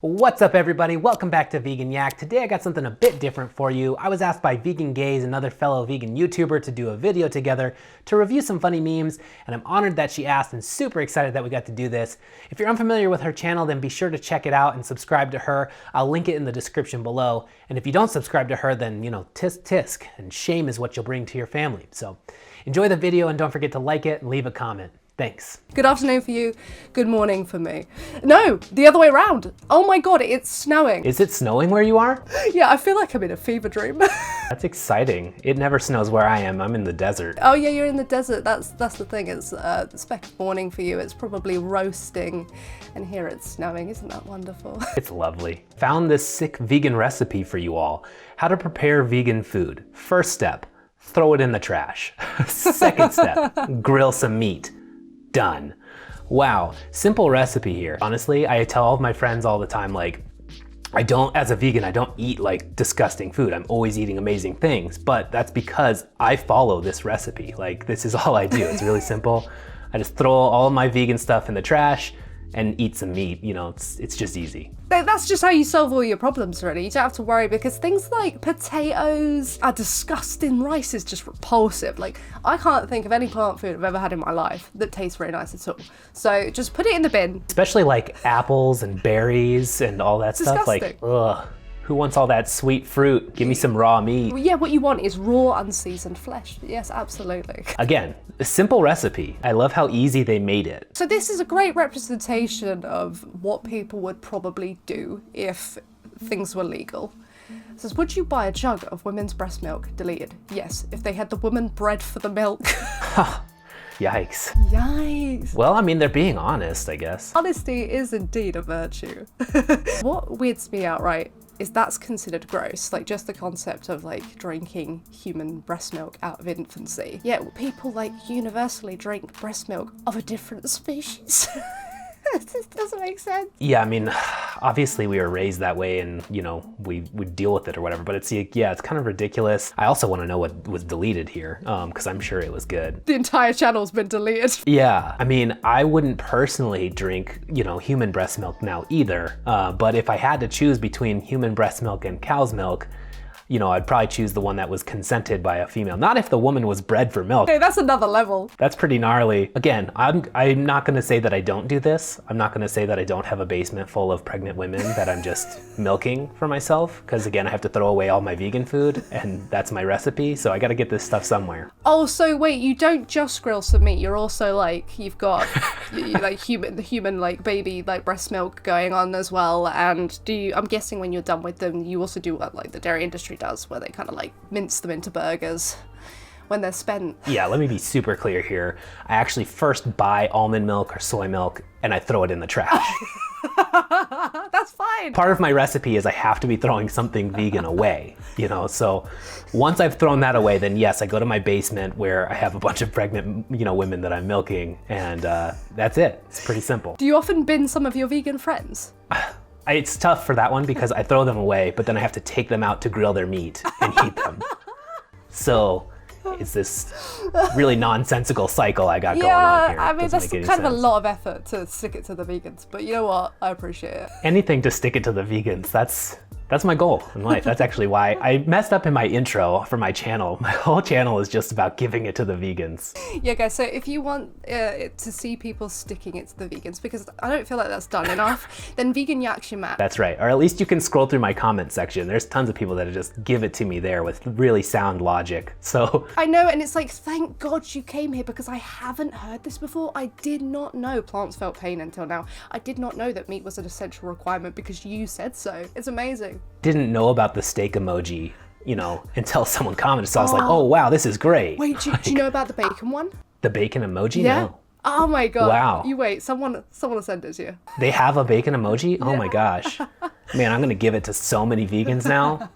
What's up everybody? Welcome back to Vegan Yak. Today I got something a bit different for you. I was asked by Vegan Gaze, another fellow vegan YouTuber, to do a video together to review some funny memes, and I'm honored that she asked and super excited that we got to do this. If you're unfamiliar with her channel, then be sure to check it out and subscribe to her. I'll link it in the description below. And if you don't subscribe to her, then tisk tisk, and shame is what you'll bring to your family. So enjoy the video and don't forget to like it and leave a comment. Thanks. Good afternoon for you, good morning for me. No, the other way around. Oh my God, it's snowing. Is it snowing where you are? Yeah, I feel like I'm in a fever dream. That's exciting. It never snows where I am. I'm in the desert. Oh yeah, you're in the desert. That's the thing. It's spec morning for you. It's probably roasting, and here it's snowing. Isn't that wonderful? It's lovely. Found this sick vegan recipe for you all. How to prepare vegan food. First step, throw it in the trash. Second step, grill some meat. Done. Wow, simple recipe here. Honestly, I tell all of my friends all the time, like, as a vegan, I don't eat like disgusting food. I'm always eating amazing things, but that's because I follow this recipe. Like, this is all I do. It's really simple. I just throw all of my vegan stuff in the trash and eat some meat. You know, it's just easy. That's just how you solve all your problems, really. You don't have to worry, because things like potatoes are disgusting. Rice is just repulsive. Like, I can't think of any plant food I've ever had in my life that tastes very nice at all. So just put it in the bin. Especially like apples and berries and all that stuff. Disgusting. Like, ugh. Who wants all that sweet fruit? Give me some raw meat. Yeah, what you want is raw, unseasoned flesh. Yes, absolutely. Again, a simple recipe. I love how easy they made it. So this is a great representation of what people would probably do if things were legal. It says, would you buy a jug of women's breast milk? Deleted. Yes, if they had the woman bred for the milk. Yikes. Yikes. Well, I mean, they're being honest, I guess. Honesty is indeed a virtue. What weirds me out, right, is that's considered gross. Like, just the concept of like drinking human breast milk out of infancy. Yet people like universally drink breast milk of a different species. This doesn't make sense. Yeah, I mean, obviously we were raised that way and, we deal with it or whatever, but it's kind of ridiculous. I also want to know what was deleted here, because I'm sure it was good. The entire channel's been deleted. Yeah, I mean, I wouldn't personally drink, human breast milk now either, but if I had to choose between human breast milk and cow's milk, I'd probably choose the one that was consented by a female. Not if the woman was bred for milk. Hey, that's another level. That's pretty gnarly. Again, I'm not gonna say that I don't do this. I'm not gonna say that I don't have a basement full of pregnant women that I'm just milking for myself. Because again, I have to throw away all my vegan food and that's my recipe. So I gotta get this stuff somewhere. Oh, so wait, you don't just grill some meat. You're also like, you've got like the human like baby like breast milk going on as well. And I'm guessing when you're done with them, you also do what like the dairy industry does, where they kind of like mince them into burgers when they're spent. Yeah, let me be super clear here. I actually first buy almond milk or soy milk and I throw it in the trash. That's fine. Part of my recipe is I have to be throwing something vegan away, so once I've thrown that away, then yes, I go to my basement where I have a bunch of pregnant, women that I'm milking, and that's it. It's pretty simple. Do you often bin some of your vegan friends? It's tough for that one because I throw them away, but then I have to take them out to grill their meat and eat them. So it's this really nonsensical cycle I got going on here. Yeah, I mean, that's kind of a lot of effort to stick it to the vegans, but you know what? I appreciate it. Anything to stick it to the vegans, that's my goal in life. That's actually why I messed up in my intro for my channel. My whole channel is just about giving it to the vegans. Yeah, guys, so if you want to see people sticking it to the vegans, because I don't feel like that's done enough, then Vegan Yak's your man. That's right. Or at least you can scroll through my comment section. There's tons of people that just give it to me there with really sound logic. So I know, and it's like, thank God you came here, because I haven't heard this before. I did not know plants felt pain until now. I did not know that meat was an essential requirement because you said so. It's amazing. Didn't know about the steak emoji, until someone commented. So I was like, oh wow, this is great. Wait, do you know about the bacon one? The bacon emoji? Yeah. No. Oh my God. Wow. You wait, someone will send it to you. They have a bacon emoji? Oh my gosh. Man, I'm gonna give it to so many vegans now.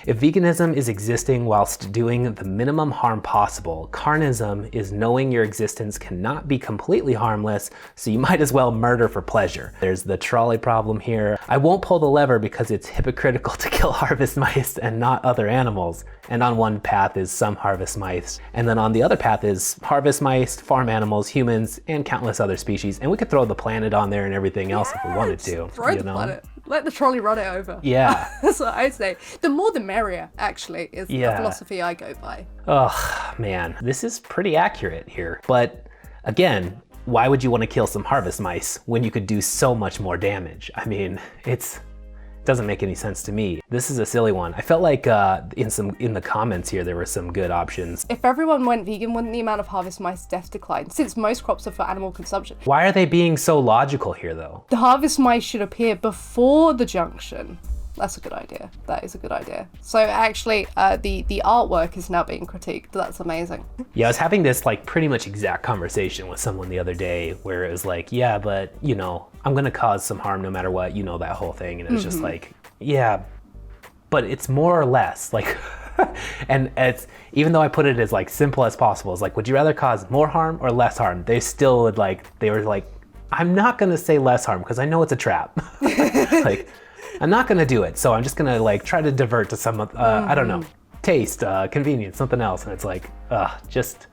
If veganism is existing whilst doing the minimum harm possible, carnism is knowing your existence cannot be completely harmless, so you might as well murder for pleasure. There's the trolley problem here. I won't pull the lever because it's hypocritical to kill harvest mice and not other animals. And on one path is some harvest mice, and then on the other path is harvest mice, farm animals, humans, and countless other species. And we could throw the planet on there and everything else if we wanted to. Throw the planet. Let the trolley run it over. Yeah. That's what I'd say. The more the merrier, actually, is the philosophy I go by. Oh, man. This is pretty accurate here. But again, why would you want to kill some harvest mice when you could do so much more damage? I mean, it doesn't make any sense to me. This is a silly one. I felt like in the comments here there were some good options. If everyone went vegan, wouldn't the amount of harvest mice death decline, since most crops are for animal consumption? Why are they being so logical here though? The harvest mice should appear before the junction. That's a good idea. That is a good idea. So actually, the artwork is now being critiqued. That's amazing. Yeah, I was having this like pretty much exact conversation with someone the other day where it was like, yeah, but you know, I'm gonna cause some harm no matter what, you know, that whole thing. And it was just like, yeah, but it's more or less like, and it's, even though I put it as like simple as possible, it's like, would you rather cause more harm or less harm? They still would they were like, I'm not gonna say less harm because I know it's a trap. Like, I'm not gonna do it, so I'm just gonna like try to divert to some, I don't know, taste, convenience, something else, and it's like, just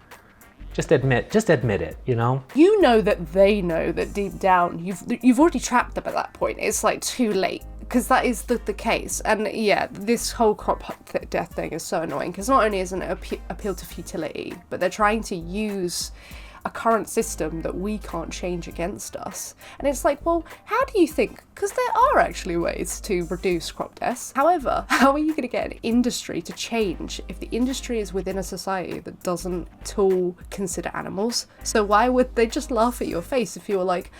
admit it, you know? You know that they know that deep down you've already trapped them at that point. It's like too late, because that is the case. And yeah, this whole crop death thing is so annoying because not only isn't it appeal to futility, but they're trying to use a current system that we can't change against us. And it's like, well, how do you think? Because there are actually ways to reduce crop deaths. However, how are you going to get an industry to change if the industry is within a society that doesn't at all consider animals? So why would they just laugh at your face if you were like,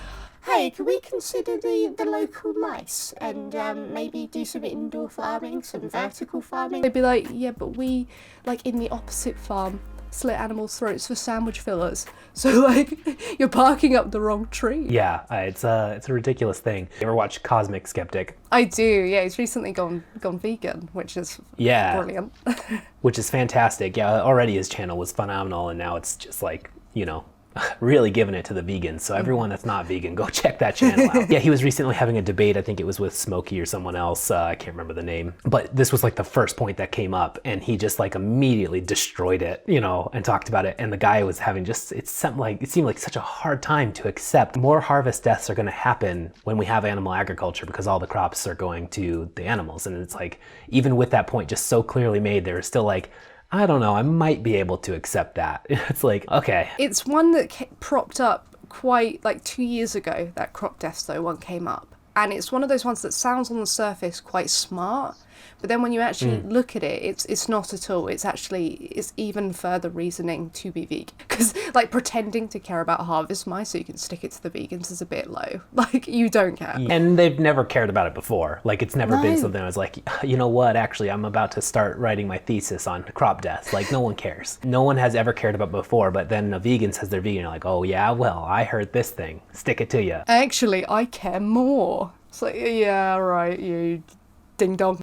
hey, can we consider the local mice and maybe do some indoor farming, some vertical farming? They'd be like, yeah, but we, like in the opposite farm, slit animals' throats for sandwich fillers. So like, you're barking up the wrong tree. Yeah, it's a ridiculous thing. You ever watch Cosmic Skeptic? I do, yeah. He's recently gone vegan, which is brilliant. Which is fantastic. Yeah, already his channel was phenomenal, and now it's just like, you know, really giving it to the vegans. So everyone that's not vegan, go check that channel out. Yeah, he was recently having a debate. I think it was with Smokey or someone else. I can't remember the name. But this was like the first point that came up, and he just like immediately destroyed it, you know, and talked about it. And the guy was having it seemed like such a hard time to accept. More harvest deaths are going to happen when we have animal agriculture because all the crops are going to the animals. And it's like, even with that point just so clearly made, there was still like, I don't know, I might be able to accept that. It's like, okay. It's one that propped up quite like 2 years ago, that crop deaths though one came up. And it's one of those ones that sounds on the surface quite smart, but then when you actually look at it, it's not at all. It's even further reasoning to be vegan. Because like pretending to care about harvest mice so you can stick it to the vegans is a bit low. Like, you don't care. And they've never cared about it before. Like, it's never been something I was like, you know what, actually, I'm about to start writing my thesis on crop deaths. Like, no one cares. No one has ever cared about it before, but then a vegan says they're vegan. You're like, oh yeah, well, I heard this thing. Stick it to you. Actually, I care more. It's like, yeah, right, you ding dong.